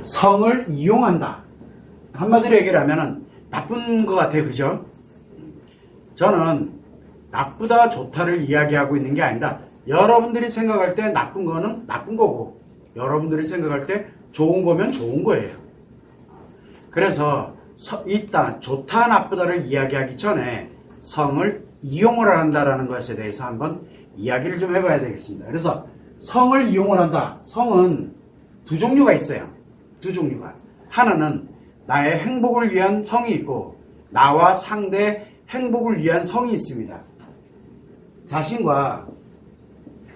성을 이용한다. 한마디로 얘기를 하면은 나쁜 것 같아요. 그죠? 저는 나쁘다 좋다를 이야기하고 있는 게 아니라 여러분들이 생각할 때 나쁜 거는 나쁜 거고 여러분들이 생각할 때 좋은 거면 좋은 거예요. 그래서 일단 좋다 나쁘다를 이야기하기 전에 성을 이용을 한다라는 것에 대해서 한번 이야기를 좀 해봐야 되겠습니다. 그래서 성을 이용을 한다. 성은 두 종류가 있어요. 두 종류가. 하나는 나의 행복을 위한 성이 있고 나와 상대 행복을 위한 성이 있습니다. 자신과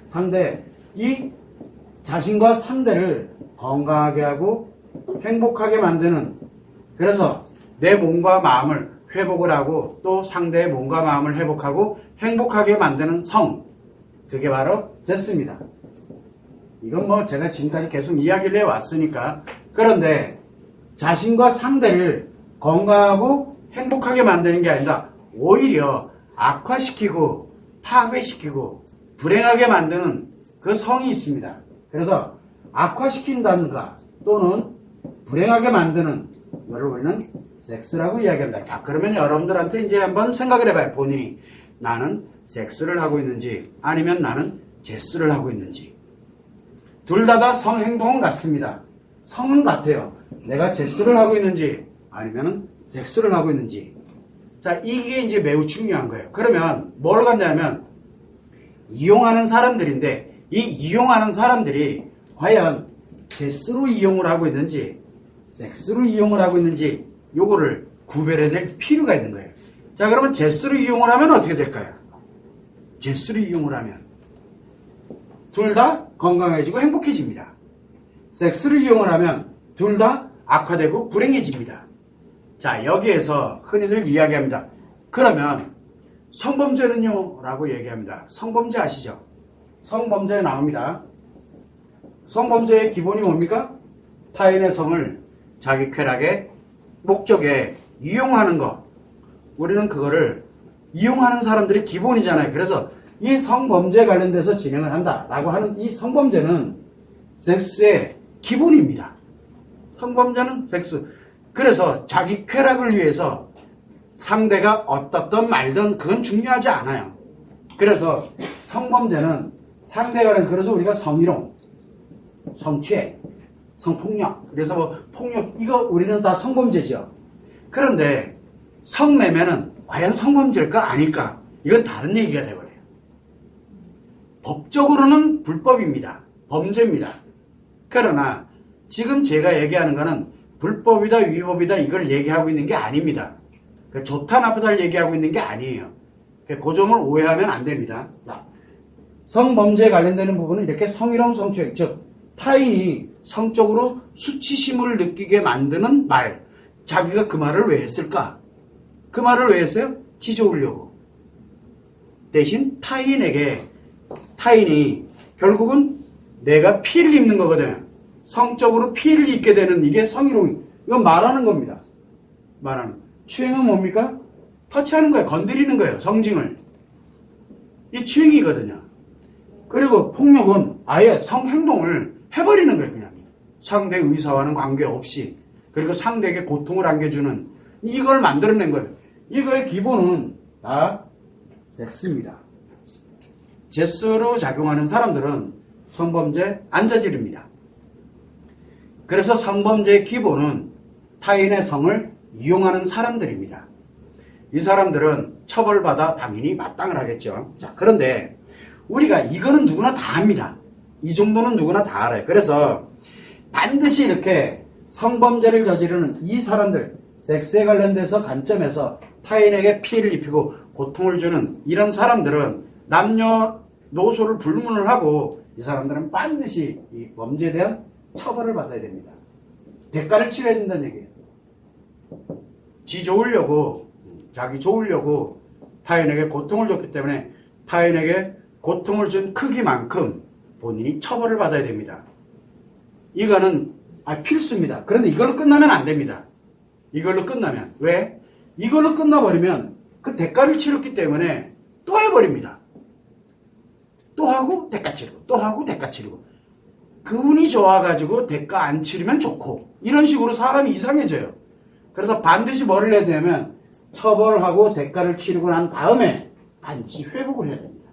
상대, 이 자신과 상대를 건강하게 하고 행복하게 만드는, 그래서 내 몸과 마음을 회복을 하고 또 상대의 몸과 마음을 회복하고 행복하게 만드는 성, 그게 바로 제스입니다. 이건 뭐 제가 지금까지 계속 이야기를 해왔으니까. 그런데 자신과 상대를 건강하고 행복하게 만드는 게 아니라 오히려 악화시키고 파괴시키고 불행하게 만드는 그 성이 있습니다. 그래서 악화시킨다든가 또는 불행하게 만드는 이걸 우리는 섹스라고 이야기합니다. 자, 그러면 여러분들한테 이제 한번 생각을 해봐요. 본인이 나는 섹스를 하고 있는지 아니면 나는 제스를 하고 있는지. 둘 다 성행동은 같습니다. 성은 같아요. 내가 제스를 하고 있는지 아니면 섹스를 하고 있는지. 자, 이게 이제 매우 중요한 거예요. 그러면 뭘 갖냐면 이용하는 사람들인데 이 이용하는 사람들이 과연 제스로 이용을 하고 있는지 섹스로 이용을 하고 있는지 요거를 구별해낼 필요가 있는 거예요. 자, 그러면 제스로 이용을 하면 어떻게 될까요? 제스로 이용을 하면 둘 다 건강해지고 행복해집니다. 섹스를 이용을 하면 둘 다 악화되고 불행해집니다. 자, 여기에서 흔히들 이야기합니다. 그러면 성범죄는요? 라고 얘기합니다. 성범죄 아시죠? 성범죄에 나옵니다. 성범죄의 기본이 뭡니까? 타인의 성을 자기 쾌락의 목적에 이용하는 것. 우리는 그거를 이용하는 사람들이 기본이잖아요. 그래서 이 성범죄에 관련돼서 진행을 한다라고 하는 이 성범죄는 섹스의 기본입니다. 성범죄는 섹스. 그래서 자기 쾌락을 위해서 상대가 어떻든 말든 그건 중요하지 않아요. 그래서 성범죄는 상대가, 그래서 우리가 성희롱, 성추행, 성폭력, 그래서 뭐 폭력, 이거 우리는 다 성범죄죠. 그런데 성매매는 과연 성범죄일까 아닐까? 이건 다른 얘기가 되버려요. 법적으로는 불법입니다. 범죄입니다. 그러나 지금 제가 얘기하는 거는 불법이다 위법이다 이걸 얘기하고 있는 게 아닙니다. 좋다 나쁘다를 얘기하고 있는 게 아니에요. 그 점을 오해하면 안 됩니다. 성범죄에 관련되는 부분은 이렇게 성희롱, 성추행, 즉 타인이 성적으로 수치심을 느끼게 만드는 말, 자기가 그 말을 왜 했을까? 그 말을 왜 했어요? 지 좋으려고. 대신 타인이 결국은 내가 피해를 입는 거거든요. 성적으로 피해를 입게 되는 이게 성희롱. 이건 말하는 겁니다. 말하는. 추행은 뭡니까? 터치하는 거예요. 건드리는 거예요. 성징을. 이 추행이거든요. 그리고 폭력은 아예 성행동을 해버리는 거예요. 그냥. 상대 의사와는 관계없이. 그리고 상대에게 고통을 안겨주는 이걸 만들어낸 거예요. 이거의 기본은 다 섹스입니다. 제스로 작용하는 사람들은 성범죄 안 저지릅니다. 그래서 성범죄의 기본은 타인의 성을 이용하는 사람들입니다. 이 사람들은 처벌받아 당연히 마땅을 하겠죠. 자, 그런데 우리가 이거는 누구나 다 합니다. 이 정도는 누구나 다 알아요. 그래서 반드시 이렇게 성범죄를 저지르는 이 사람들, 섹스에 관련돼서 관점에서 타인에게 피해를 입히고 고통을 주는 이런 사람들은 남녀노소를 불문을 하고 이 사람들은 반드시 이 범죄에 대한 처벌을 받아야 됩니다. 대가를 치러야 된다는 얘기예요. 지 좋으려고, 자기 좋으려고 타인에게 고통을 줬기 때문에 타인에게 고통을 준 크기만큼 본인이 처벌을 받아야 됩니다. 이거는 필수입니다. 그런데 이걸로 끝나면 안 됩니다. 이걸로 끝나면. 왜? 이걸로 끝나버리면 그 대가를 치렀기 때문에 또 해버립니다. 또 하고 대가 치르고 또 하고 대가 치르고 그 운이 좋아가지고 대가 안 치르면 좋고 이런 식으로 사람이 이상해져요. 그래서 반드시 뭐를 해야 되냐면 처벌하고 대가를 치르고 난 다음에 반드시 회복을 해야 됩니다.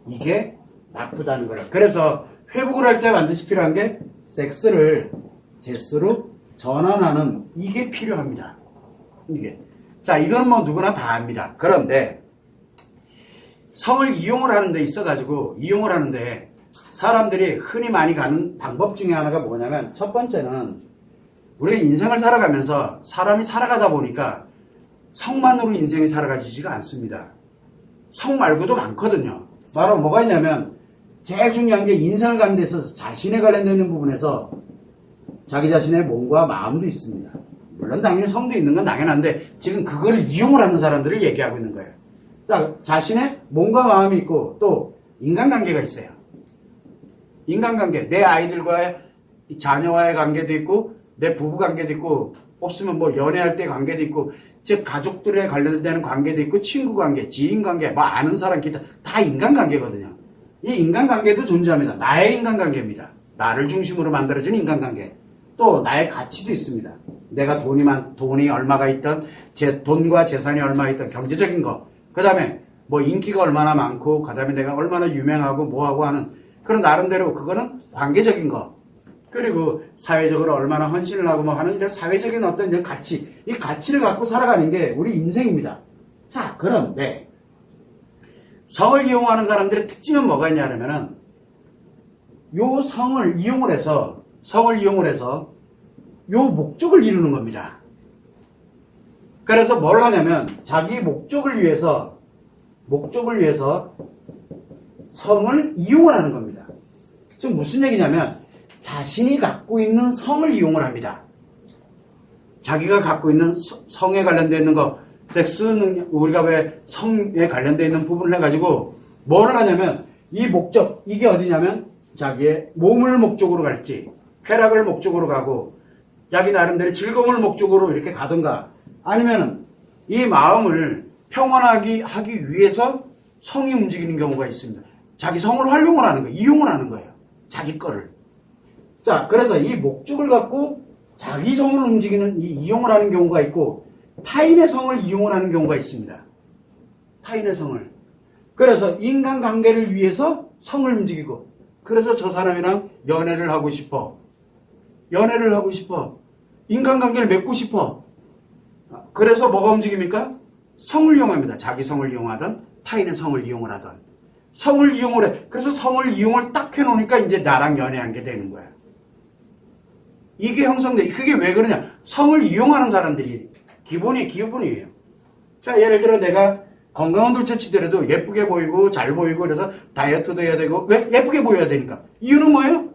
이게 나쁘다는 거예요. 그래서 회복을 할 때 반드시 필요한 게 섹스를 제스로 전환하는 이게 필요합니다. 이게. 자, 이건 뭐 누구나 다 압니다. 그런데 성을 이용을 하는 데 있어가지고 이용을 하는데 사람들이 흔히 많이 가는 방법 중에 하나가 뭐냐면 첫 번째는 우리가 인생을 살아가면서 사람이 살아가다 보니까 성만으로 인생이 살아가지지가 않습니다. 성 말고도 많거든요. 바로 뭐가 있냐면 제일 중요한 게 인생을 가는 데 있어서 자신에 관련되는 부분에서 자기 자신의 몸과 마음도 있습니다. 물론 당연히 성도 있는 건 당연한데 지금 그거를 이용을 하는 사람들을 얘기하고 있는 거예요. 자, 자신의 몸과 마음이 있고 또 인간관계가 있어요. 인간관계, 내 아이들과의 자녀와의 관계도 있고 내 부부관계도 있고 없으면 뭐 연애할 때 관계도 있고 즉 가족들에 관련되는 관계도 있고 친구관계, 지인관계, 뭐 아는 사람 기타 다 인간관계거든요. 이 인간관계도 존재합니다. 나의 인간관계입니다. 나를 중심으로 만들어진 인간관계. 또 나의 가치도 있습니다. 내가 돈이 얼마가 있던 제 돈과 재산이 얼마가 있던 경제적인 거. 그 다음에 뭐 인기가 얼마나 많고 그 다음에 내가 얼마나 유명하고 뭐하고 하는 그런 나름대로 그거는 관계적인 거. 그리고 사회적으로 얼마나 헌신을 하고 뭐 하는 이런 사회적인 어떤 이런 가치. 이 가치를 갖고 살아가는 게 우리 인생입니다. 자, 그런데 성을 이용하는 사람들의 특징은 뭐가 있냐면은 요 성을 이용을 해서 요 목적을 이루는 겁니다. 그래서 뭘 하냐면 자기 목적을 위해서 성을 이용을 하는 겁니다. 지금 무슨 얘기냐면 자신이 갖고 있는 성을 이용을 합니다. 자기가 갖고 있는 성에 관련되어 있는 거 섹스는 우리가 왜 성에 관련되어 있는 부분을 해가지고 뭐를 하냐면 이 목적 이게 어디냐면 자기의 몸을 목적으로 갈지 쾌락을 목적으로 가고 자기 나름대로 즐거움을 목적으로 이렇게 가든가 아니면 이 마음을 평온하게 하기 위해서 성이 움직이는 경우가 있습니다. 자기 성을 활용을 하는 거예요. 이용을 하는 거예요. 자기 거를. 자, 그래서 이 목적을 갖고 자기 성을 움직이는 이용을 하는 경우가 있고 타인의 성을 이용을 하는 경우가 있습니다. 타인의 성을. 그래서 인간관계를 위해서 성을 움직이고 그래서 저 사람이랑 연애를 하고 싶어. 인간관계를 맺고 싶어. 그래서 뭐가 움직입니까? 성을 이용합니다. 자기 성을 이용하든 타인의 성을 이용을 하든. 성을 이용을 해. 그래서 성을 이용을 딱 해놓으니까 이제 나랑 연애한 게 되는 거야. 이게 형성돼. 그게 왜 그러냐? 성을 이용하는 사람들이 기본이에요. 자, 예를 들어 내가 건강한 돌체치더라도 예쁘게 보이고 잘 보이고 그래서 다이어트도 해야 되고 왜? 예쁘게 보여야 되니까. 이유는 뭐예요?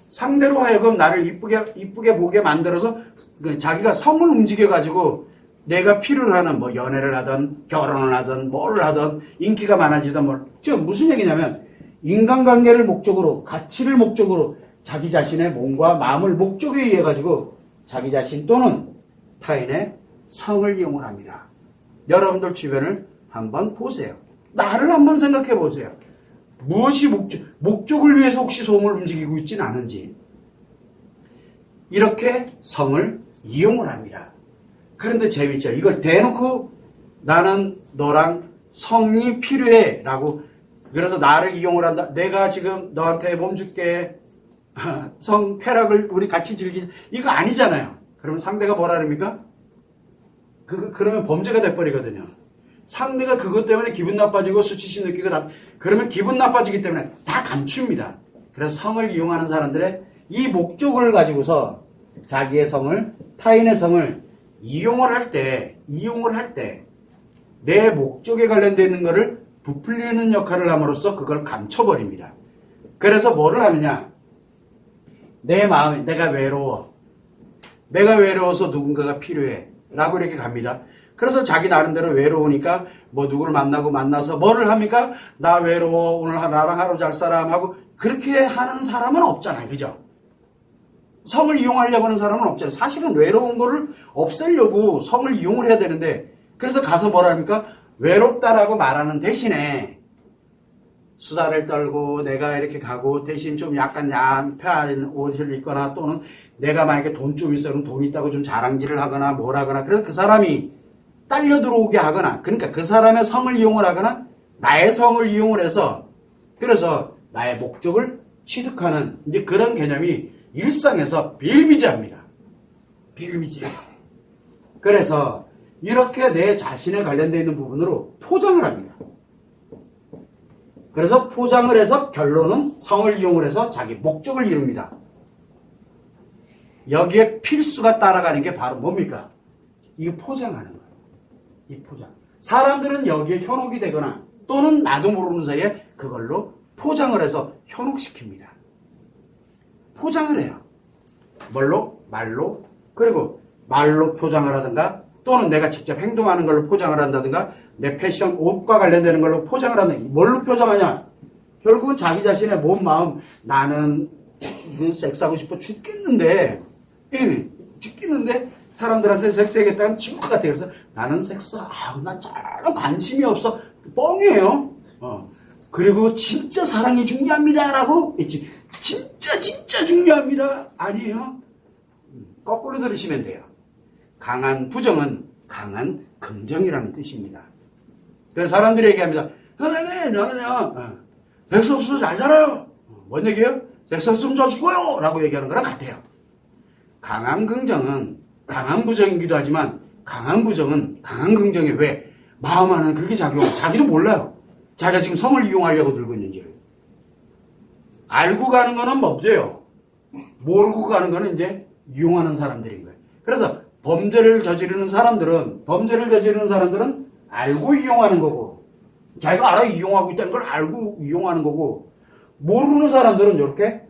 상대로 하여금 나를 이쁘게 보게 만들어서 자기가 성을 움직여가지고 내가 필요로 하는 뭐 연애를 하든 결혼을 하든 뭘 하든 인기가 많아지든 뭘. 지금 무슨 얘기냐면 인간관계를 목적으로 가치를 목적으로 자기 자신의 몸과 마음을 목적에 의해 가지고 자기 자신 또는 타인의 성을 이용을 합니다. 여러분들 주변을 한번 보세요. 나를 한번 생각해 보세요. 무엇이 목적을 위해서 혹시 성을 움직이고 있지는 않은지. 이렇게 성을 이용을 합니다. 그런데 재밌죠. 이걸 대놓고 나는 너랑 성이 필요해 라고 그래서 나를 이용을 한다. 내가 지금 너한테 몸 줄게. 성 쾌락을 우리 같이 즐기자. 이거 아니잖아요. 그러면 상대가 뭐라 그럽니까? 그러면 범죄가 돼버리거든요. 상대가 그것 때문에 기분 나빠지고 수치심 느끼고 그러면 기분 나빠지기 때문에 다 감춥니다. 그래서 성을 이용하는 사람들의 이 목적을 가지고서 자기의 성을 타인의 성을 이용을 할 때 내 목적에 관련되어 있는 것을 부풀리는 역할을 함으로써 그걸 감춰버립니다. 그래서 뭐를 하느냐? 내 마음이 내가 외로워서 누군가가 필요해 라고 이렇게 갑니다. 그래서 자기 나름대로 외로우니까 뭐 누구를 만나서 뭐를 합니까? 나 외로워 오늘 나랑 하루 잘 사람 하고 그렇게 하는 사람은 없잖아요. 그죠? 성을 이용하려고 하는 사람은 없잖아요. 사실은 외로운 거를 없애려고 성을 이용을 해야 되는데 그래서 가서 뭐라 합니까? 외롭다라고 말하는 대신에 수다를 떨고 내가 이렇게 가고 대신 좀 약간 양편한 옷을 입거나 또는 내가 만약에 돈 좀 있어 그럼 돈 있다고 좀 자랑질을 하거나 뭘 하거나 그래서 그 사람이 딸려 들어오게 하거나 그러니까 그 사람의 성을 이용을 하거나 나의 성을 이용을 해서 그래서 나의 목적을 취득하는 이제 그런 개념이 일상에서 비일비재합니다. 비일비재해요. 그래서 이렇게 내 자신에 관련되어 있는 부분으로 포장을 합니다. 그래서 포장을 해서 결론은 성을 이용을 해서 자기 목적을 이룹니다. 여기에 필수가 따라가는 게 바로 뭡니까? 이 포장하는 거예요. 이 포장. 사람들은 여기에 현혹이 되거나 또는 나도 모르는 사이에 그걸로 포장을 해서 현혹시킵니다. 포장을 해요. 뭘로? 말로. 그리고 말로 포장을 하든가 또는 내가 직접 행동하는 걸로 포장을 한다든가 내 패션, 옷과 관련되는 걸로 포장을 하는 뭘로 포장하냐? 결국은 자기 자신의 몸, 마음 나는 섹스하고 싶어 죽겠는데 사람들한테 섹스하겠다는 친구 같아. 그래서 나는 섹스 난 전혀 관심이 없어. 뻥이에요. 그리고 진짜 사랑이 중요합니다 라고 있지. 진짜 중요합니다. 아니에요. 거꾸로 들으시면 돼요. 강한 부정은 강한 긍정이라는 뜻입니다. 그래서 사람들이 얘기합니다. 나는요 섹스 없어서 잘 살아요. 뭔 얘기예요? 섹스 없으면 저 죽어요 라고 얘기하는 거랑 같아요. 강한 긍정은 강한 부정이기도 하지만 강한 부정은 강한 긍정에 왜? 마음 안에 그게 작용하고 자기도 몰라요. 자기가 지금 성을 이용하려고 들고 있는지를. 알고 가는 거는 범죄예요. 모르고 가는 거는 이제 이용하는 사람들인 거예요. 그래서 범죄를 저지르는 사람들은 알고 이용하는 거고 자기가 알아 이용하고 있다는 걸 알고 이용하는 거고 모르는 사람들은 이렇게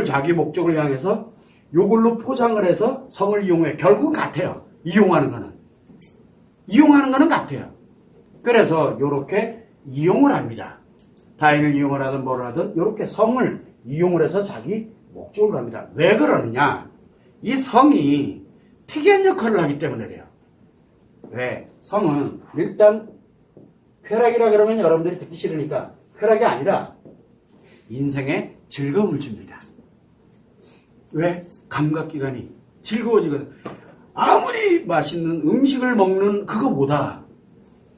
자기 목적을 향해서 요걸로 포장을 해서 성을 이용해. 결국은 같아요. 이용하는 거는 같아요. 그래서 이렇게 이용을 합니다. 타인을 이용을 하든 뭘 하든 이렇게 성을 이용을 해서 자기 목적을 갑니다. 왜 그러느냐? 이 성이 특이한 역할을 하기 때문에 그래요. 왜? 성은 일단 쾌락이라 그러면 여러분들이 듣기 싫으니까 쾌락이 아니라 인생에 즐거움을 줍니다. 왜? 감각기관이 즐거워지거든. 아무리 맛있는 음식을 먹는 그거보다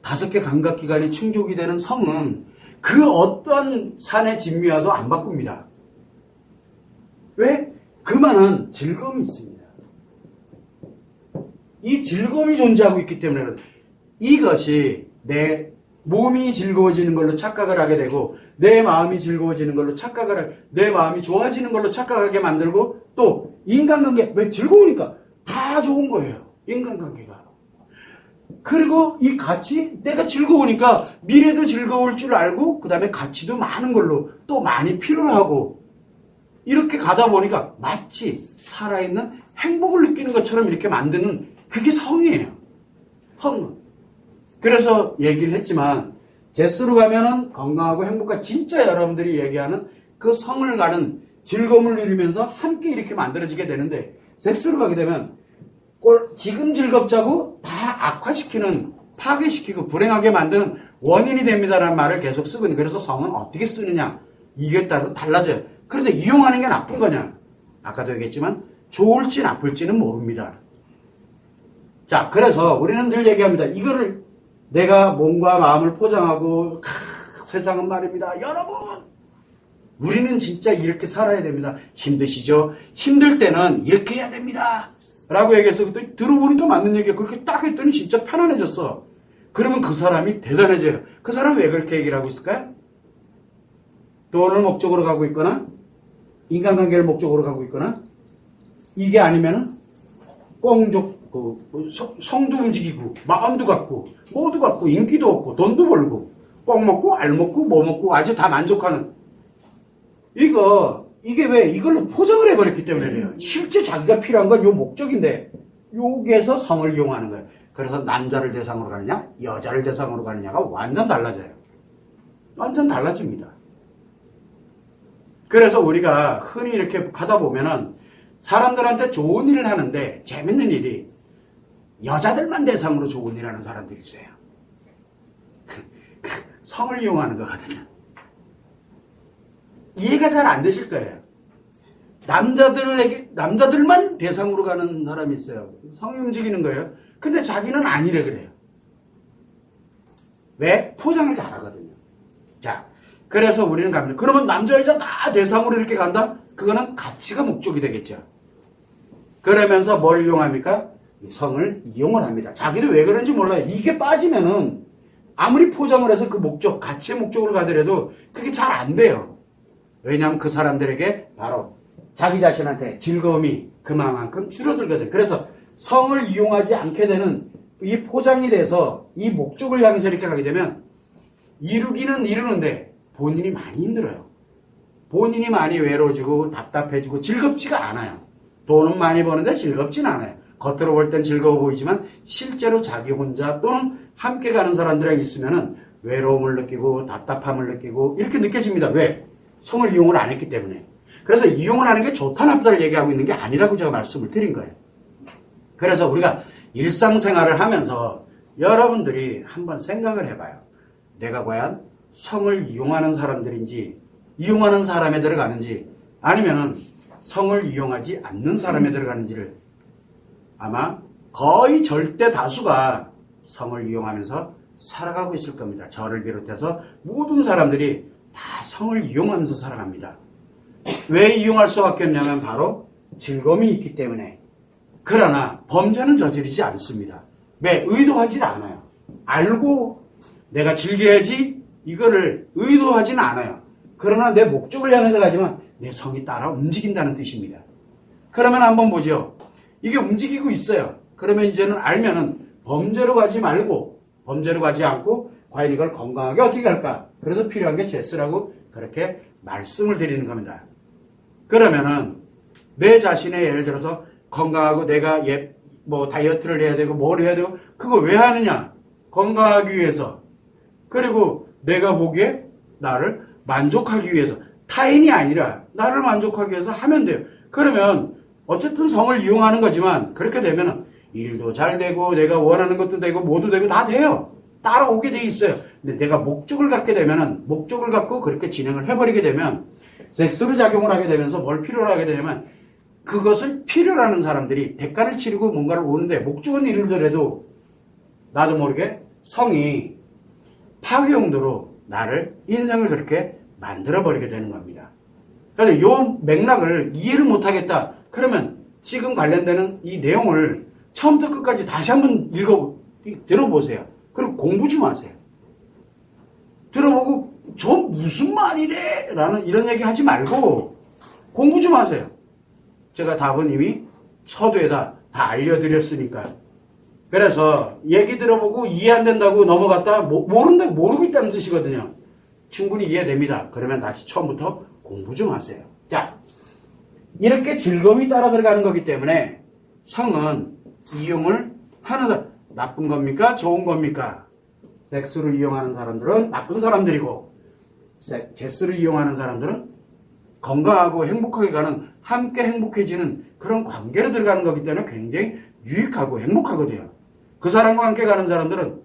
5개 감각기관이 충족이 되는 성은 그 어떤 산의 진미와도 안 바꿉니다. 왜? 그만한 즐거움이 있습니다. 이 즐거움이 존재하고 있기 때문에 이것이 내 몸이 즐거워지는 걸로 착각을 하게 되고 내 마음이 즐거워지는 걸로 착각을 하게 내 마음이 좋아지는 걸로 착각하게 만들고 또 인간관계 왜 즐거우니까 다 좋은 거예요. 인간관계가. 그리고 이 가치 내가 즐거우니까 미래도 즐거울 줄 알고 그 다음에 가치도 많은 걸로 또 많이 필요로 하고 이렇게 가다 보니까 마치 살아있는 행복을 느끼는 것처럼 이렇게 만드는 그게 성이에요. 성은. 그래서 얘기를 했지만 제스로 가면은 건강하고 행복한 진짜 여러분들이 얘기하는 그 성을 가는 즐거움을 누리면서 함께 이렇게 만들어지게 되는데 섹스로 가게 되면 지금 즐겁자고 다 악화시키는 파괴시키고 불행하게 만드는 원인이 됩니다라는 말을 계속 쓰고 있는 그래서 성은 어떻게 쓰느냐 이게 따라서 달라져요. 그런데 이용하는 게 나쁜 거냐? 아까도 얘기했지만 좋을지 나쁠지는 모릅니다. 자, 그래서 우리는 늘 얘기합니다. 이거를 내가 몸과 마음을 포장하고 세상은 말입니다. 여러분 우리는 진짜 이렇게 살아야 됩니다. 힘드시죠? 힘들 때는 이렇게 해야 됩니다. 라고 얘기해서 그때 들어보니까 맞는 얘기야. 그렇게 딱 했더니 진짜 편안해졌어. 그러면 그 사람이 대단해져요. 그 사람은 왜 그렇게 얘기를 하고 있을까요? 돈을 목적으로 가고 있거나 인간관계를 목적으로 가고 있거나 이게 아니면은 꽁족 성도 움직이고 마음도 갖고 뭐도 갖고 인기도 얻고 돈도 벌고 꽁 먹고 알 먹고 뭐 먹고 아주 다 만족하는 이게 왜 이걸로 포장을 해버렸기 때문에 그래요. 실제 자기가 필요한 건 요 목적인데 여기에서 성을 이용하는 거예요. 그래서 남자를 대상으로 가느냐 여자를 대상으로 가느냐가 완전 달라져요. 완전 달라집니다. 그래서 우리가 흔히 이렇게 하다 보면은 사람들한테 좋은 일을 하는데 재밌는 일이 여자들만 대상으로 좋은 일 하는 사람들이 있어요. 성을 이용하는 거거든요. 이해가 잘 안 되실 거예요. 남자들만 대상으로 가는 사람이 있어요. 성이 움직이는 거예요. 근데 자기는 아니래 그래요. 왜? 포장을 잘하거든요. 자, 그래서 우리는 갑니다. 그러면 남자, 여자 다 대상으로 이렇게 간다? 그거는 가치가 목적이 되겠죠. 그러면서 뭘 이용합니까? 성을 이용을 합니다. 자기도 왜 그런지 몰라요. 이게 빠지면은 아무리 포장을 해서 그 목적, 가치의 목적으로 가더라도 그게 잘 안 돼요. 왜냐하면 그 사람들에게 바로 자기 자신한테 즐거움이 그만큼 줄어들거든요. 그래서 성을 이용하지 않게 되는 이 포장이 돼서 이 목적을 향해서 이렇게 가게 되면 이루기는 이루는데 본인이 많이 힘들어요. 본인이 많이 외로워지고 답답해지고 즐겁지가 않아요. 돈은 많이 버는데 즐겁진 않아요. 겉으로 볼 땐 즐거워 보이지만 실제로 자기 혼자 또는 함께 가는 사람들이랑 있으면은 외로움을 느끼고 답답함을 느끼고 이렇게 느껴집니다. 왜? 성을 이용을 안 했기 때문에. 그래서 이용을 하는 게 좋다 나쁘다를 얘기하고 있는 게 아니라고 제가 말씀을 드린 거예요. 그래서 우리가 일상생활을 하면서 여러분들이 한번 생각을 해봐요. 내가 과연 성을 이용하는 사람들인지 이용하는 사람에 들어가는지 아니면은 성을 이용하지 않는 사람에 들어가는지를 아마 거의 절대 다수가 성을 이용하면서 살아가고 있을 겁니다. 저를 비롯해서 모든 사람들이 다 성을 이용하면서 살아갑니다. 왜 이용할 수밖에 없냐면 바로 즐거움이 있기 때문에. 그러나 범죄는 저지르지 않습니다. 왜? 의도하지 않아요. 알고 내가 즐겨야지 이거를 의도하지는 않아요. 그러나 내 목적을 향해서 가지만 내 성이 따라 움직인다는 뜻입니다. 그러면 한번 보죠. 이게 움직이고 있어요. 그러면 이제는 알면은 범죄로 가지 말고 범죄로 가지 않고 과연 이걸 건강하게 어떻게 갈까? 그래서 필요한 게 제스라고 그렇게 말씀을 드리는 겁니다. 그러면은 내 자신의 예를 들어서 건강하고 내가 다이어트를 해야 되고 뭘 해야 되고 그걸 왜 하느냐? 건강하기 위해서. 그리고 내가 보기에 나를 만족하기 위해서. 타인이 아니라 나를 만족하기 위해서 하면 돼요. 그러면 어쨌든 성을 이용하는 거지만 그렇게 되면은 일도 잘 되고 내가 원하는 것도 되고 모두 되고 다 돼요. 따라오게 돼 있어요. 근데 내가 목적을 갖게 되면은 목적을 갖고 그렇게 진행을 해버리게 되면 섹스로 작용을 하게 되면서 뭘 필요로 하게 되냐면 그것을 필요로 하는 사람들이 대가를 치르고 뭔가를 오는데 목적은 이르더라도 나도 모르게 성이 파괴 용도로 나를 인생을 그렇게 만들어버리게 되는 겁니다. 그래서 이 맥락을 이해를 못하겠다. 그러면 지금 관련되는 이 내용을 처음부터 끝까지 다시 한번 들어보세요. 그리고 공부 좀 하세요. 들어보고 저 무슨 말이래? 라는 이런 얘기 하지 말고 공부 좀 하세요. 제가 답은 이미 서두에다 다 알려드렸으니까. 그래서 얘기 들어보고 이해 안 된다고 넘어갔다 모른다고 모르고 있다는 뜻이거든요. 충분히 이해됩니다. 그러면 다시 처음부터 공부 좀 하세요. 자, 이렇게 즐거움이 따라 들어가는 거기 때문에 성은 이용을 하는 나쁜 겁니까? 좋은 겁니까? 섹스로 이용하는 사람들은 나쁜 사람들이고 제스를 이용하는 사람들은 건강하고 행복하게 가는 함께 행복해지는 그런 관계로 들어가는 거기 때문에 굉장히 유익하고 행복하거든요. 그 사람과 함께 가는 사람들은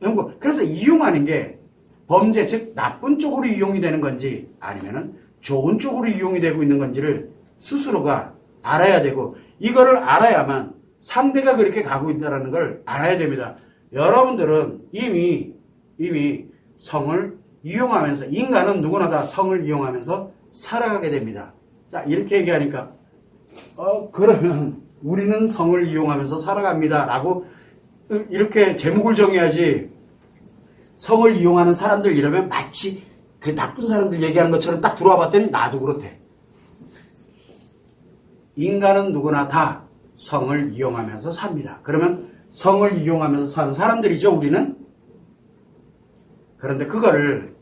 행복. 그래서 이용하는 게 범죄 즉 나쁜 쪽으로 이용이 되는 건지 아니면은 좋은 쪽으로 이용이 되고 있는 건지를 스스로가 알아야 되고 이거를 알아야만 상대가 그렇게 가고 있다는 걸 알아야 됩니다. 여러분들은 이미 성을 이용하면서 인간은 누구나 다 성을 이용하면서 살아가게 됩니다. 자, 이렇게 얘기하니까 그러면 우리는 성을 이용하면서 살아갑니다 라고 이렇게 제목을 정해야지. 성을 이용하는 사람들 이러면 마치 그 나쁜 사람들 얘기하는 것처럼 딱 들어와 봤더니 나도 그렇대. 인간은 누구나 다 성을 이용하면서 삽니다. 그러면 성을 이용하면서 사는 사람들이죠, 우리는. 그런데 그거를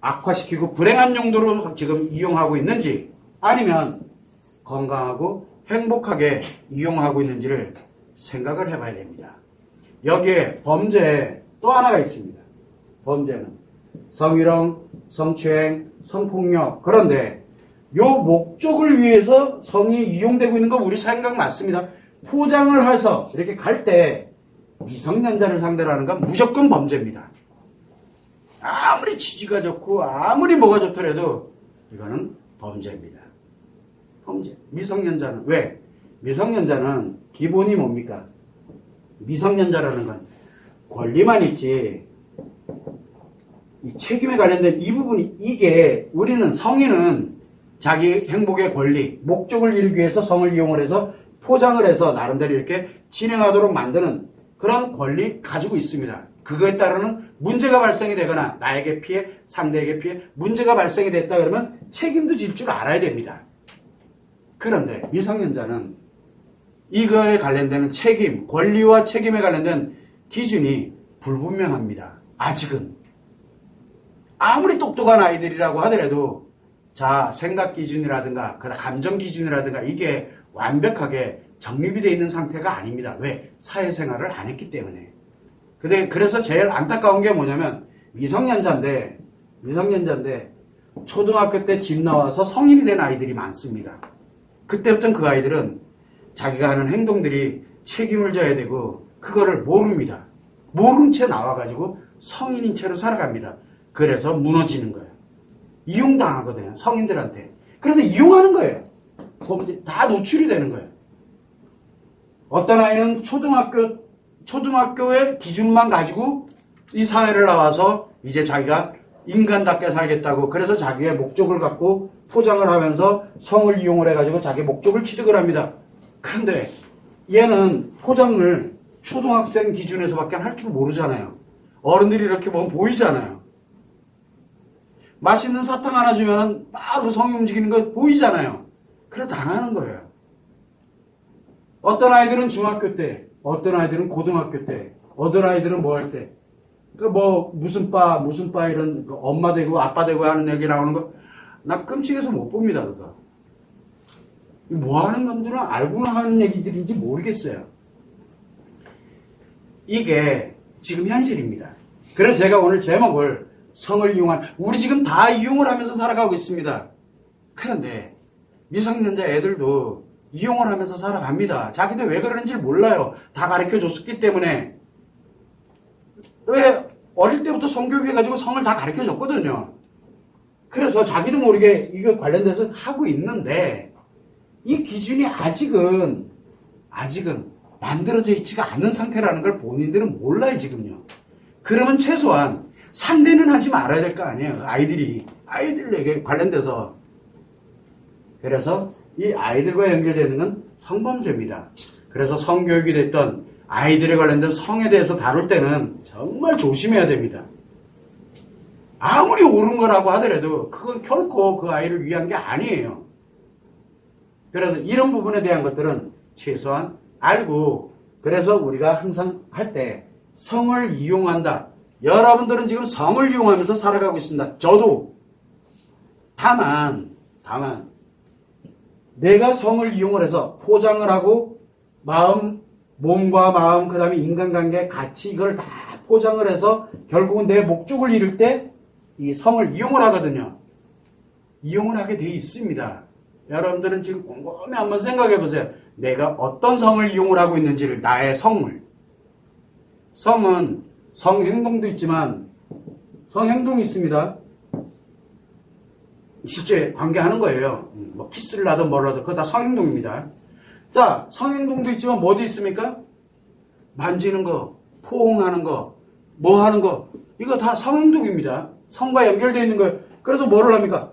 악화시키고 불행한 용도로 지금 이용하고 있는지 아니면 건강하고 행복하게 이용하고 있는지를 생각을 해봐야 됩니다. 여기에 범죄에 또 하나가 있습니다. 범죄는 성희롱, 성추행, 성폭력. 그런데 요 목적을 위해서 성이 이용되고 있는 거 우리 생각 맞습니다. 포장을 해서 이렇게 갈 때 미성년자를 상대로 하는 건 무조건 범죄입니다. 아무리 취지가 좋고 아무리 뭐가 좋더라도 이거는 범죄입니다. 범죄. 미성년자는 왜? 미성년자는 기본이 뭡니까? 미성년자라는 건 권리만 있지 이 책임에 관련된 이 부분이 이게 우리는 성인은 자기 행복의 권리, 목적을 이루기 위해서 성을 이용을 해서 포장을 해서 나름대로 이렇게 진행하도록 만드는 그런 권리 가지고 있습니다. 그거에 따르는 문제가 발생이 되거나 나에게 피해, 상대에게 피해, 문제가 발생이 됐다 그러면 책임도 질 줄 알아야 됩니다. 그런데 미성년자는 이거에 관련되는 책임, 권리와 책임에 관련된 기준이 불분명합니다. 아직은. 아무리 똑똑한 아이들이라고 하더라도 자, 생각 기준이라든가 감정 기준이라든가 이게 완벽하게 정립이 되어 있는 상태가 아닙니다. 왜? 사회생활을 안 했기 때문에. 그래서 제일 안타까운 게 뭐냐면 미성년자인데 초등학교 때 집 나와서 성인이 된 아이들이 많습니다. 그때부터는 그 아이들은 자기가 하는 행동들이 책임을 져야 되고 그거를 모릅니다. 모른 채 나와가지고 성인인 채로 살아갑니다. 그래서 무너지는 거예요. 이용당하거든요. 성인들한테. 그래서 이용하는 거예요. 다 노출이 되는 거예요. 어떤 아이는 초등학교의 기준만 가지고 이 사회를 나와서 이제 자기가 인간답게 살겠다고 그래서 자기의 목적을 갖고 포장을 하면서 성을 이용을 해가지고 자기 목적을 취득을 합니다. 그런데 얘는 포장을 초등학생 기준에서밖에 할 줄 모르잖아요. 어른들이 이렇게 보면 보이잖아요. 맛있는 사탕 하나 주면은 바로 성이 움직이는 거 보이잖아요. 그래 당하는 거예요. 어떤 아이들은 중학교 때, 어떤 아이들은 고등학교 때, 어떤 아이들은 뭐 할 때, 무슨 바 이런 엄마 되고 아빠 되고 하는 얘기 나오는 거, 나 끔찍해서 못 봅니다, 그거. 뭐 하는 건들은 알고 하는 얘기들인지 모르겠어요. 이게 지금 현실입니다. 그래서 제가 오늘 제목을 성을 이용한, 우리 지금 다 이용을 하면서 살아가고 있습니다. 그런데 미성년자 애들도 이용을 하면서 살아갑니다. 자기들 왜 그러는지 몰라요. 다 가르쳐 줬기 때문에. 왜 어릴 때부터 성교육 해가지고 성을 다 가르쳐 줬거든요. 그래서 자기도 모르게 이거 관련돼서 하고 있는데 이 기준이 아직은 만들어져 있지가 않은 상태라는 걸 본인들은 몰라요, 지금요. 그러면 최소한 상대는 하지 말아야 될 거 아니에요. 아이들에게 관련돼서. 그래서 이 아이들과 연결되는 건 성범죄입니다. 그래서 성교육이 됐던 아이들에 관련된 성에 대해서 다룰 때는 정말 조심해야 됩니다. 아무리 옳은 거라고 하더라도 그건 결코 그 아이를 위한 게 아니에요. 그래서 이런 부분에 대한 것들은 최소한 알고, 그래서 우리가 항상 할 때 성을 이용한다. 여러분들은 지금 성을 이용하면서 살아가고 있습니다. 저도. 다만 내가 성을 이용을 해서 포장을 하고 몸과 마음, 그 다음에 인간관계, 가치 이걸 다 포장을 해서 결국은 내 목적을 이룰 때 이 성을 이용을 하거든요. 이용을 하게 돼 있습니다. 여러분들은 지금 곰곰이 한번 생각해 보세요. 내가 어떤 성을 이용을 하고 있는지를, 나의 성을. 성은 성행동도 있지만 성행동이 있습니다. 실제 관계하는 거예요. 뭐 키스를 하든 뭘 하든 그거 다 성행동입니다. 자, 성행동도 있지만 뭐도 있습니까? 만지는 거, 포옹하는 거, 뭐 하는 거, 이거 다 성행동입니다. 성과 연결되어 있는 거예요. 그래서 뭐를 합니까?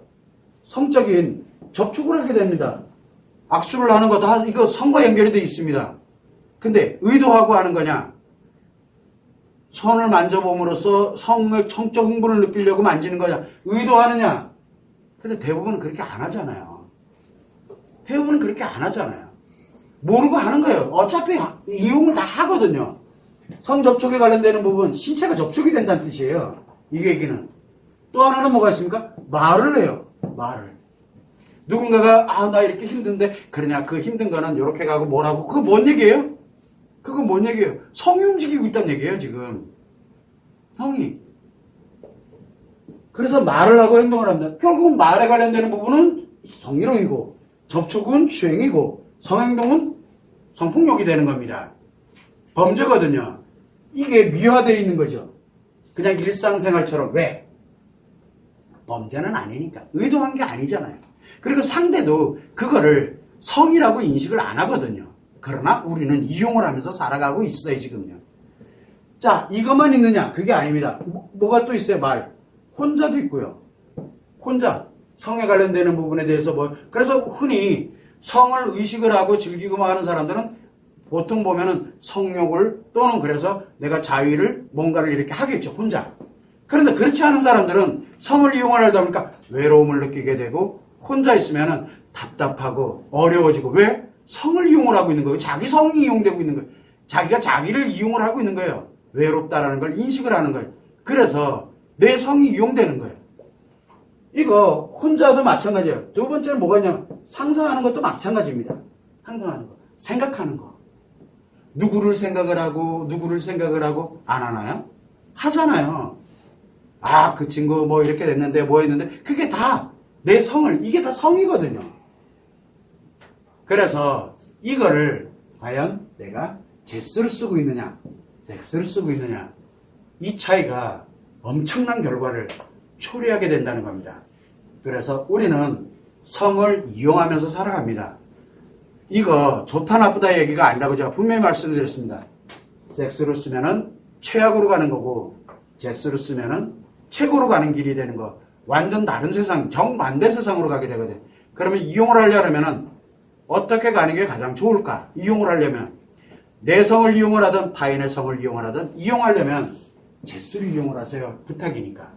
성적인 접촉을 하게 됩니다. 악수를 하는 거 다 이거 성과 연결이 되어 있습니다. 근데 의도하고 하는 거냐? 손을 만져봄으로써 성적 흥분을 느끼려고 만지는 거냐? 의도하느냐? 근데 대부분은 그렇게 안 하잖아요. 대부분은 그렇게 안 하잖아요. 모르고 하는 거예요. 어차피 이용을 다 하거든요. 성접촉에 관련되는 부분, 신체가 접촉이 된다는 뜻이에요. 이 얘기는. 또 하나는 뭐가 있습니까? 말을 해요. 말을. 누군가가 나 이렇게 힘든데 그러냐, 그 힘든 거는 이렇게 가고 뭐라고. 그거 뭔 얘기예요? 그거 뭔 얘기예요? 성이 움직이고 있다는 얘기예요, 지금. 성이. 그래서 말을 하고 행동을 합니다. 결국은 말에 관련되는 부분은 성희롱이고, 접촉은 추행이고, 성행동은 성폭력이 되는 겁니다. 범죄거든요. 이게 미화되어 있는 거죠. 그냥 일상생활처럼. 왜? 범죄는 아니니까. 의도한 게 아니잖아요. 그리고 상대도 그거를 성이라고 인식을 안 하거든요. 그러나 우리는 이용을 하면서 살아가고 있어요, 지금요. 자, 이것만 있느냐? 그게 아닙니다. 뭐가 또 있어요, 말. 혼자도 있고요. 혼자. 성에 관련되는 부분에 대해서 그래서 흔히 성을 의식을 하고 즐기고만 하는 사람들은 보통 보면은 성욕을 또는 그래서 내가 자위를 뭔가를 이렇게 하겠죠, 혼자. 그런데 그렇지 않은 사람들은 성을 이용하려다 보니까 외로움을 느끼게 되고 혼자 있으면은 답답하고 어려워지고 왜? 성을 이용을 하고 있는 거예요. 자기 성이 이용되고 있는 거예요. 자기가 자기를 이용을 하고 있는 거예요. 외롭다라는 걸 인식을 하는 거예요. 그래서 내 성이 이용되는 거예요. 이거 혼자도 마찬가지예요. 두 번째는 뭐가 있냐면 상상하는 것도 마찬가지입니다. 상상하는 거. 생각하는 거. 누구를 생각을 하고 안 하나요? 하잖아요. 아, 그 친구 뭐 이렇게 됐는데 뭐 했는데 그게 다 내 성을 이게 다 성이거든요. 그래서 이거를 과연 내가 제스를 쓰고 있느냐 섹스를 쓰고 있느냐 이 차이가 엄청난 결과를 초래하게 된다는 겁니다. 그래서 우리는 성을 이용하면서 살아갑니다. 이거 좋다 나쁘다 얘기가 아니라고 제가 분명히 말씀드렸습니다. 섹스로 쓰면은 최악으로 가는 거고 제스로 쓰면은 최고로 가는 길이 되는 거. 완전 다른 세상, 정반대 세상으로 가게 되거든. 그러면 이용을 하려면은 어떻게 가는 게 가장 좋을까? 이용을 하려면 내 성을 이용을 하든 타인의 성을 이용을 하든 이용하려면 제스를 이용을 하세요. 부탁이니까.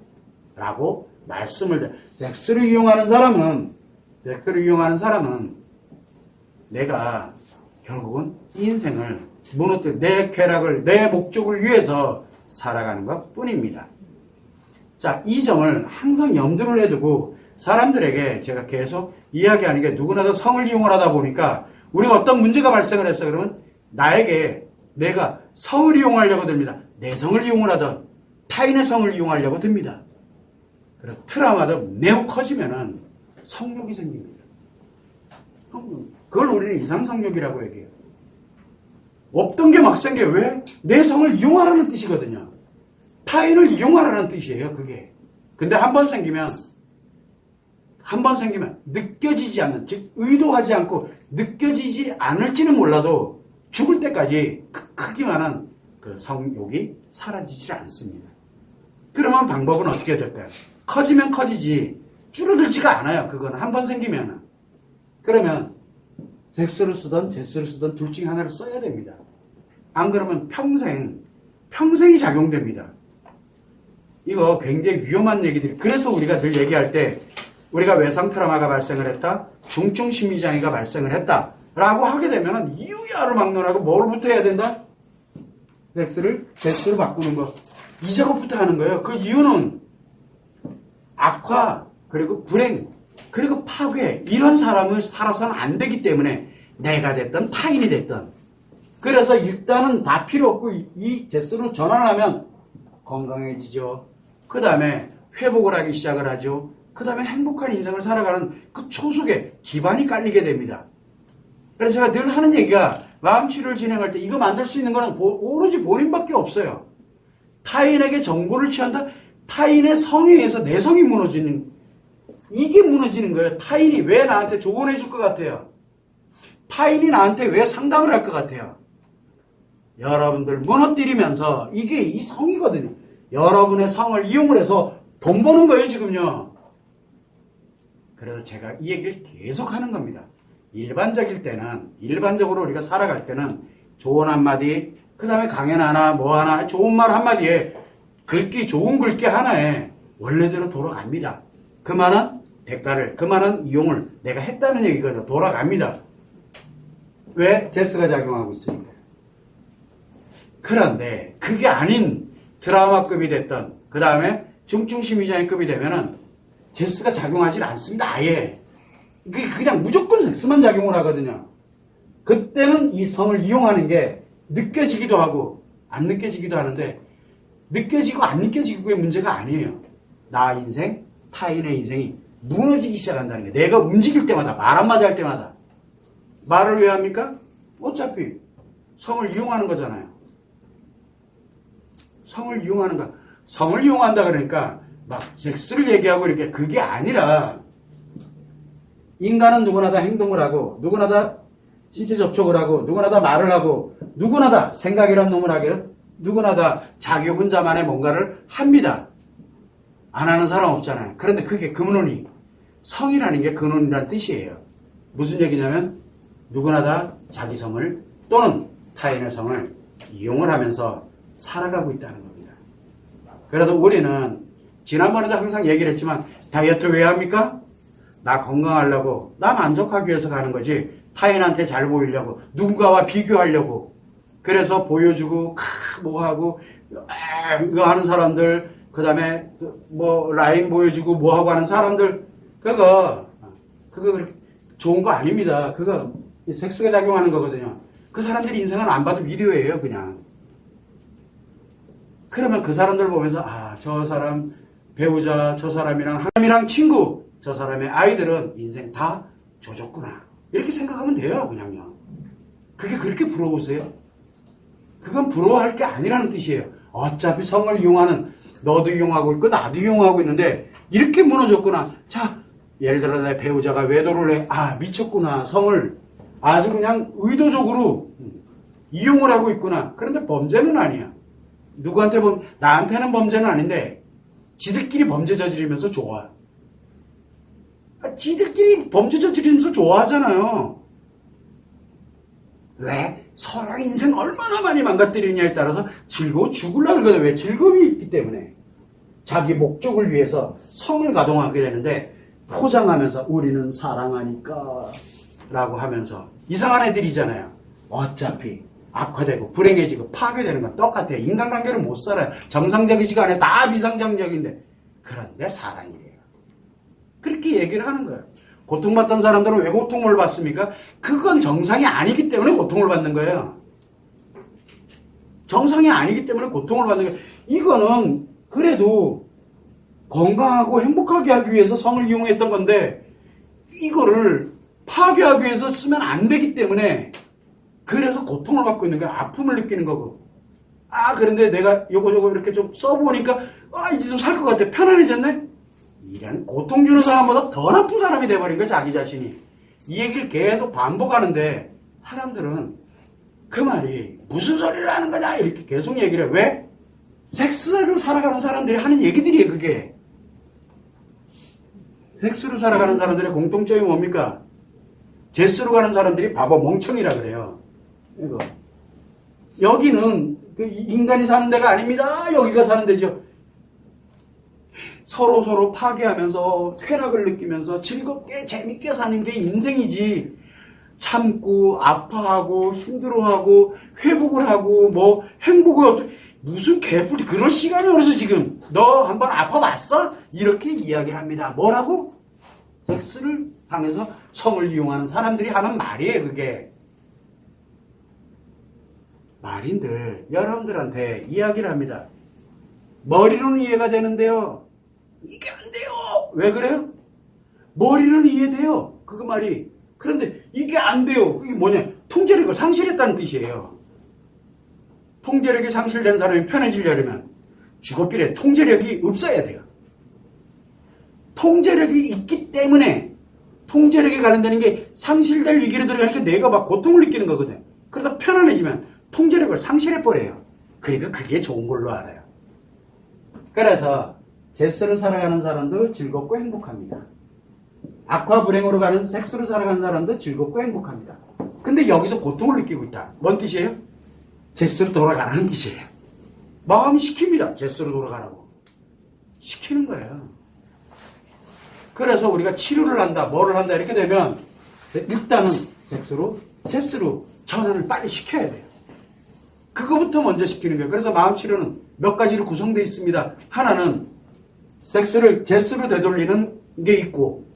라고 말씀을 섹스를 이용하는 사람은 내가 결국은 인생을 무너뜨려 내 쾌락을 내 목적을 위해서 살아가는 것 뿐입니다. 자, 이 점을 항상 염두를 해두고 사람들에게 제가 계속 이야기하는 게 누구나 다 성을 이용을 하다 보니까 우리가 어떤 문제가 발생을 했어 그러면 나에게 내가 성을 이용하려고 듭니다. 내 성을 이용을 하든 타인의 성을 이용하려고 듭니다. 그래서 트라우마도 매우 커지면은 성욕이 생깁니다. 그걸 우리는 이상성욕이라고 얘기해요. 없던 게 막 생겨. 왜? 내 성을 이용하라는 뜻이거든요. 타인을 이용하라는 뜻이에요, 그게. 근데 한 번 생기면 느껴지지 않는, 즉, 의도하지 않고 느껴지지 않을지는 몰라도 죽을 때까지 크기만한 그 성욕이 사라지질 않습니다. 그러면 방법은 어떻게 될까요? 커지면 커지지, 줄어들지가 않아요, 그건. 한 번 생기면은. 그러면, 섹스를 쓰든 제스를 쓰든 둘 중에 하나를 써야 됩니다. 안 그러면 평생이 작용됩니다. 이거 굉장히 위험한 얘기들이. 그래서 우리가 늘 얘기할 때 우리가 외상 트라우마가 발생을 했다, 중증 심리장애가 발생을 했다 라고 하게 되면 이유야를 막론하고 뭘부터 해야 된다? 제스로 바꾸는 거. 이 작업부터 하는 거예요. 그 이유는 악화, 그리고 불행, 그리고 파괴, 이런 사람을 살아서는 안 되기 때문에 내가 됐든 타인이 됐든. 그래서 일단은 다 필요 없고 이 제스로 전환하면 건강해지죠. 그 다음에 회복을 하기 시작을 하죠. 그 다음에 행복한 인생을 살아가는 그 초석에 기반이 깔리게 됩니다. 그래서 제가 늘 하는 얘기가 마음치료를 진행할 때 이거 만들 수 있는 거는 오로지 본인밖에 없어요. 타인에게 정보를 취한다? 타인의 성에 의해서 내 성이 무너지는, 이게 무너지는 거예요. 타인이 왜 나한테 조언해 줄 것 같아요? 타인이 나한테 왜 상담을 할 것 같아요? 여러분들 무너뜨리면서 이게 이 성이거든요. 여러분의 성을 이용을 해서 돈 버는 거예요, 지금요. 그래서 제가 이 얘기를 계속 하는 겁니다. 일반적으로 우리가 살아갈 때는 좋은 한마디, 그 다음에 강연 하나, 뭐 하나, 좋은 말 한마디에 좋은 글귀 하나에 원래대로 돌아갑니다. 그만한 대가를, 그만한 이용을 내가 했다는 얘기거든요. 돌아갑니다. 왜? 제스가 작용하고 있으니까. 그런데 그게 아닌 트라우마급이 됐던, 그 다음에 중증심리장애급이 되면은 제스가 작용하지 않습니다. 아예. 그게 그냥 무조건 섹스만 작용을 하거든요. 그때는 이 성을 이용하는 게 느껴지기도 하고 안 느껴지기도 하는데, 느껴지고 안 느껴지고의 문제가 아니에요. 나 인생, 타인의 인생이 무너지기 시작한다는 게, 내가 움직일 때마다, 말 한마디 할 때마다. 말을 왜 합니까? 어차피 성을 이용하는 거잖아요. 성을 이용한다 그러니까 막 섹스를 얘기하고 이렇게 그게 아니라 인간은 누구나 다 행동을 하고 누구나 다 신체 접촉을 하고 누구나 다 말을 하고 누구나 다 생각이란 놈을 하기를 누구나 다 자기 혼자만의 뭔가를 합니다. 안 하는 사람 없잖아요. 그런데 그게 근원이 성이라는 게 근원이란 뜻이에요. 무슨 얘기냐면 누구나 다 자기 성을 또는 타인의 성을 이용을 하면서 살아가고 있다는 겁니다. 그래도 우리는 지난번에도 항상 얘기를 했지만 다이어트 왜 합니까? 나 건강하려고 나 만족하기 위해서 가는 거지 타인한테 잘 보이려고 누군가와 비교하려고 그래서 보여주고 뭐하고 이거 하는 사람들 그 다음에 뭐 라인 보여주고 뭐하고 하는 사람들 그거 그렇게 좋은 거 아닙니다. 그거 섹스가 작용하는 거거든요. 그 사람들이 인생은 안 봐도 미디어예요 그냥. 그러면 그 사람들 보면서 저 사람 배우자 저 사람이랑 친구 저 사람의 아이들은 인생 다 조졌구나 이렇게 생각하면 돼요 그냥요. 그게 그렇게 부러우세요? 그건 부러워할 게 아니라는 뜻이에요. 어차피 성을 이용하는 너도 이용하고 있고 나도 이용하고 있는데 이렇게 무너졌구나. 자 예를 들어 내 배우자가 외도를 해. 미쳤구나. 성을 아주 그냥 의도적으로 이용을 하고 있구나. 그런데 범죄는 아니야. 누구한테 나한테는 범죄는 아닌데 지들끼리 범죄 저지르면서 좋아. 지들끼리 범죄 저지르면서 좋아하잖아요. 왜? 서로 인생 얼마나 많이 망가뜨리느냐에 따라서 즐거워 죽으려고 그러거든. 왜? 즐거움이 있기 때문에. 자기 목적을 위해서 성을 가동하게 되는데 포장하면서 우리는 사랑하니까 라고 하면서 이상한 애들이잖아요. 어차피 악화되고 불행해지고 파괴되는 건 똑같아요. 인간관계를 못 살아요. 정상적이지가 않아요. 다 비상정적인데 그런데 사랑이래요. 그렇게 얘기를 하는 거예요. 고통받던 사람들은 왜 고통을 받습니까? 그건 정상이 아니기 때문에 고통을 받는 거예요. 정상이 아니기 때문에 고통을 받는 거예요. 이거는 그래도 건강하고 행복하게 하기 위해서 성을 이용했던 건데 이거를 파괴하기 위해서 쓰면 안 되기 때문에 그래서 고통을 받고 있는 거야. 아픔을 느끼는 거고. 그런데 내가 요거 이렇게 좀 써보니까 이제 좀 살 것 같아. 편안해졌네? 이런 고통 주는 사람보다 더 나쁜 사람이 돼버린 거야. 자기 자신이. 이 얘기를 계속 반복하는데 사람들은 그 말이 무슨 소리를 하는 거냐 이렇게 계속 얘기를 해. 왜? 섹스를 살아가는 사람들이 하는 얘기들이에요. 그게. 섹스로 살아가는 사람들의 공통점이 뭡니까? 제스로 가는 사람들이 바보 멍청이라 그래요. 이거. 여기는 그 인간이 사는 데가 아닙니다. 여기가 사는 데죠. 서로 파괴하면서 쾌락을 느끼면서 즐겁게 재밌게 사는 게 인생이지. 참고 아파하고 힘들어하고 회복을 하고 뭐 행복을 무슨 개뿔이 그럴 시간이 어디서 지금 너 한번 아파봤어? 이렇게 이야기를 합니다. 뭐라고? 섹스를 향해서 성을 이용하는 사람들이 하는 말이에요. 그게 말인들 여러분들한테 이야기를 합니다. 머리로는 이해가 되는데요. 이게 안 돼요. 왜 그래요? 머리로는 이해돼요. 그 말이. 그런데 이게 안 돼요. 그게 뭐냐? 통제력을 상실했다는 뜻이에요. 통제력이 상실된 사람이 편해지려면 주거필에 통제력이 없어야 돼요. 통제력이 있기 때문에 통제력에 관련되는 게 상실될 위기를 들어가니까 내가 막 고통을 느끼는 거거든. 그러다 편안해지면 통제력을 상실해버려요. 그러니까 그게 좋은 걸로 알아요. 그래서 제스를 살아가는 사람도 즐겁고 행복합니다. 악화 불행으로 가는 섹스로 살아가는 사람도 즐겁고 행복합니다. 근데 여기서 고통을 느끼고 있다. 뭔 뜻이에요? 제스로 돌아가라는 뜻이에요. 마음이 시킵니다. 제스로 돌아가라고. 시키는 거예요. 그래서 우리가 치료를 한다, 뭐를 한다 이렇게 되면 일단은 섹스로, 제스로 전환을 빨리 시켜야 돼요. 그거부터 먼저 시키는 거예요. 그래서 마음 치료는 몇 가지로 구성되어 있습니다. 하나는 섹스를 제스로 되돌리는 게 있고,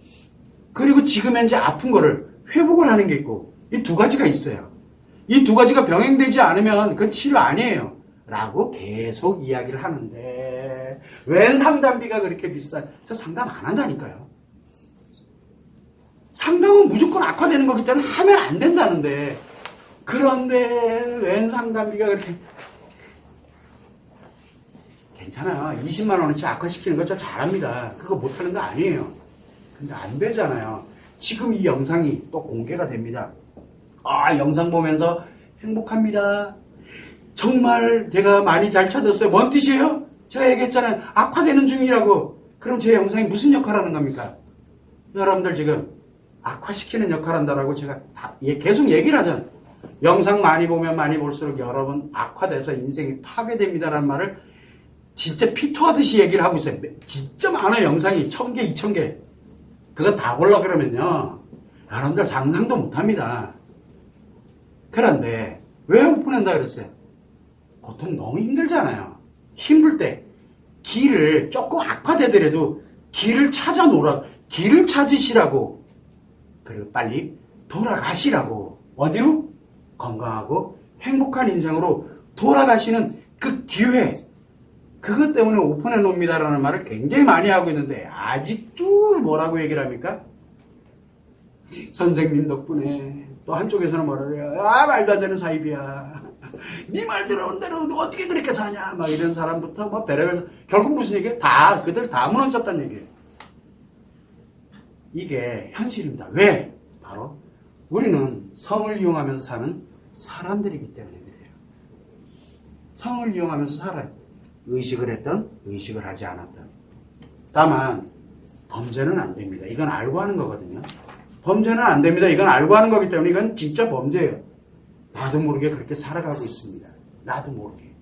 그리고 지금 현재 아픈 거를 회복을 하는 게 있고, 이 두 가지가 있어요. 이 두 가지가 병행되지 않으면 그건 치료 아니에요. 라고 계속 이야기를 하는데, 웬 상담비가 그렇게 비싸? 저 상담 안 한다니까요. 상담은 무조건 악화되는 거기 때문에 하면 안 된다는데, 그런데 웬 상담비가 그렇게 괜찮아요. 20만 원어치 악화시키는 거 저 잘합니다. 그거 못하는 거 아니에요. 근데 안 되잖아요. 지금 이 영상이 또 공개가 됩니다. 영상 보면서 행복합니다. 정말 제가 많이 잘 찾았어요. 뭔 뜻이에요? 제가 얘기했잖아요. 악화되는 중이라고. 그럼 제 영상이 무슨 역할을 하는 겁니까? 여러분들 지금 악화시키는 역할을 한다라고 제가 계속 얘기를 하잖아요. 영상 많이 보면 많이 볼수록 여러분 악화돼서 인생이 파괴됩니다라는 말을 진짜 피토하듯이 얘기를 하고 있어요. 진짜 많아요. 영상이 1000개, 2000개. 그거 다 보려고 그러면요. 여러분들 상상도 못합니다. 그런데 왜 오픈한다 그랬어요? 고통 너무 힘들잖아요. 힘들 때 길을 조금 악화되더라도 길을 길을 찾으시라고. 그리고 빨리 돌아가시라고. 어디로? 건강하고 행복한 인생으로 돌아가시는 그 기회. 그것 때문에 오픈해 놓습니다라는 말을 굉장히 많이 하고 있는데 아직도 뭐라고 얘기를 합니까? 선생님 덕분에. 또 한쪽에서는 뭐라 그래요? 말도 안 되는 사입이야. 네 말 들어온 대로 어떻게 그렇게 사냐? 막 이런 사람부터 뭐 별의별. 결국 무슨 얘기예요? 그들 다 무너졌다는 얘기예요. 이게 현실입니다. 왜? 바로 우리는 성을 이용하면서 사는 사람들이기 때문에 그래요. 성을 이용하면서 살아요. 의식을 했던, 의식을 하지 않았던. 다만 범죄는 안 됩니다. 이건 알고 하는 거거든요. 범죄는 안 됩니다. 이건 알고 하는 거기 때문에 이건 진짜 범죄예요. 나도 모르게 그렇게 살아가고 있습니다. 나도 모르게.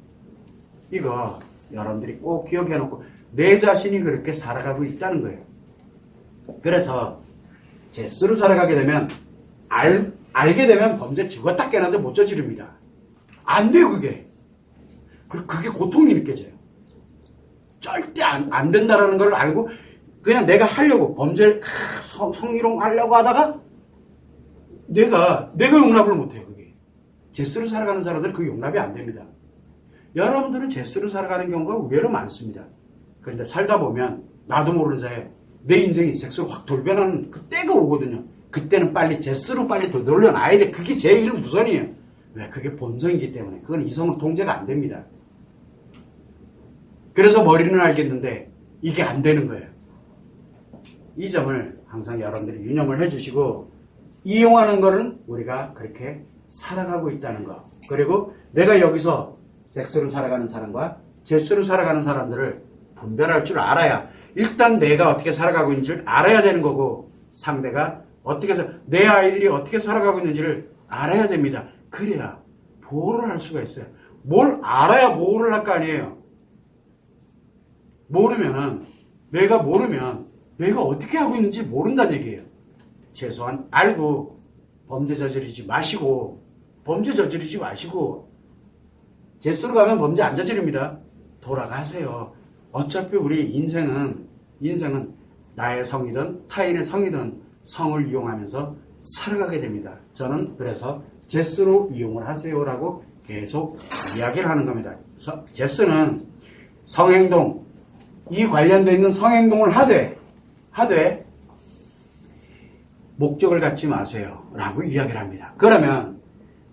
이거 여러분들이 꼭 기억해 놓고 내 자신이 그렇게 살아가고 있다는 거예요. 그래서 제스로 살아가게 되면 알게 되면 범죄 죽었다 깨는데 못 저지릅니다. 안 돼요 그게. 그게 고통이 느껴져요. 절대 안 된다라는 걸 알고 그냥 내가 하려고 범죄를 성희롱 하려고 하다가 내가 용납을 못해요. 그게 제스로 살아가는 사람들은 그 용납이 안 됩니다. 여러분들은 제스로 살아가는 경우가 의외로 많습니다. 그런데 살다 보면 나도 모르는 사이에 내 인생이 섹스로 확 돌변하는 그 때가 오거든요. 그때는 빨리 제스로 빨리 돌려놔야 돼. 그게 제일 우선이에요. 왜? 그게 본성이기 때문에. 그건 이성으로 통제가 안 됩니다. 그래서 머리는 알겠는데 이게 안 되는 거예요. 이 점을 항상 여러분들이 유념을 해주시고 이용하는 거는 우리가 그렇게 살아가고 있다는 거. 그리고 내가 여기서 섹스로 살아가는 사람과 제스로 살아가는 사람들을 분별할 줄 알아야 일단 내가 어떻게 살아가고 있는지를 알아야 되는 거고 상대가 내 아이들이 어떻게 살아가고 있는지를 알아야 됩니다. 그래야 보호를 할 수가 있어요. 뭘 알아야 보호를 할 거 아니에요. 내가 모르면 내가 어떻게 하고 있는지 모른다는 얘기예요. 최소한 알고 범죄 저지르지 마시고 제스로 가면 범죄 안 저지릅니다. 돌아가세요. 어차피 우리 인생은 나의 성이든 타인의 성이든 성을 이용하면서 살아가게 됩니다. 저는 그래서 제스로 이용을 하세요라고 계속 이야기를 하는 겁니다. 제스는 성행동, 이 관련되어 있는 성행동을 하되 목적을 갖지 마세요 라고 이야기를 합니다. 그러면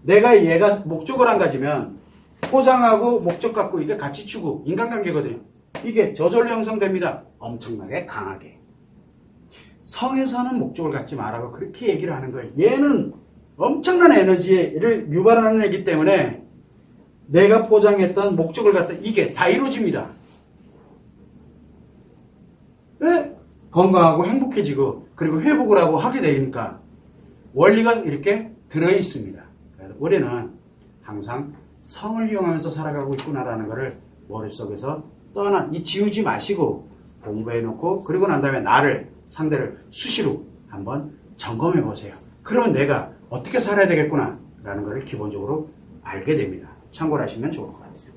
얘가 목적을 안 가지면 포장하고 목적 갖고 이게 같이 추구, 인간관계거든요. 이게 저절로 형성됩니다. 엄청나게 강하게. 성에서는 목적을 갖지 말라고 그렇게 얘기를 하는 거예요. 얘는 엄청난 에너지를 유발하는 애기 때문에 내가 포장했던 목적을 갖다 이게 다 이루어집니다. 왜? 건강하고 행복해지고 그리고 회복을 하고 하게 되니까 원리가 이렇게 들어있습니다. 그래서 우리는 항상 성을 이용하면서 살아가고 있구나라는 것을 머릿속에서 지우지 마시고 공부해놓고 그리고 난 다음에 상대를 수시로 한번 점검해 보세요. 그러면 내가 어떻게 살아야 되겠구나 라는 것을 기본적으로 알게 됩니다. 참고를 하시면 좋을 것 같아요.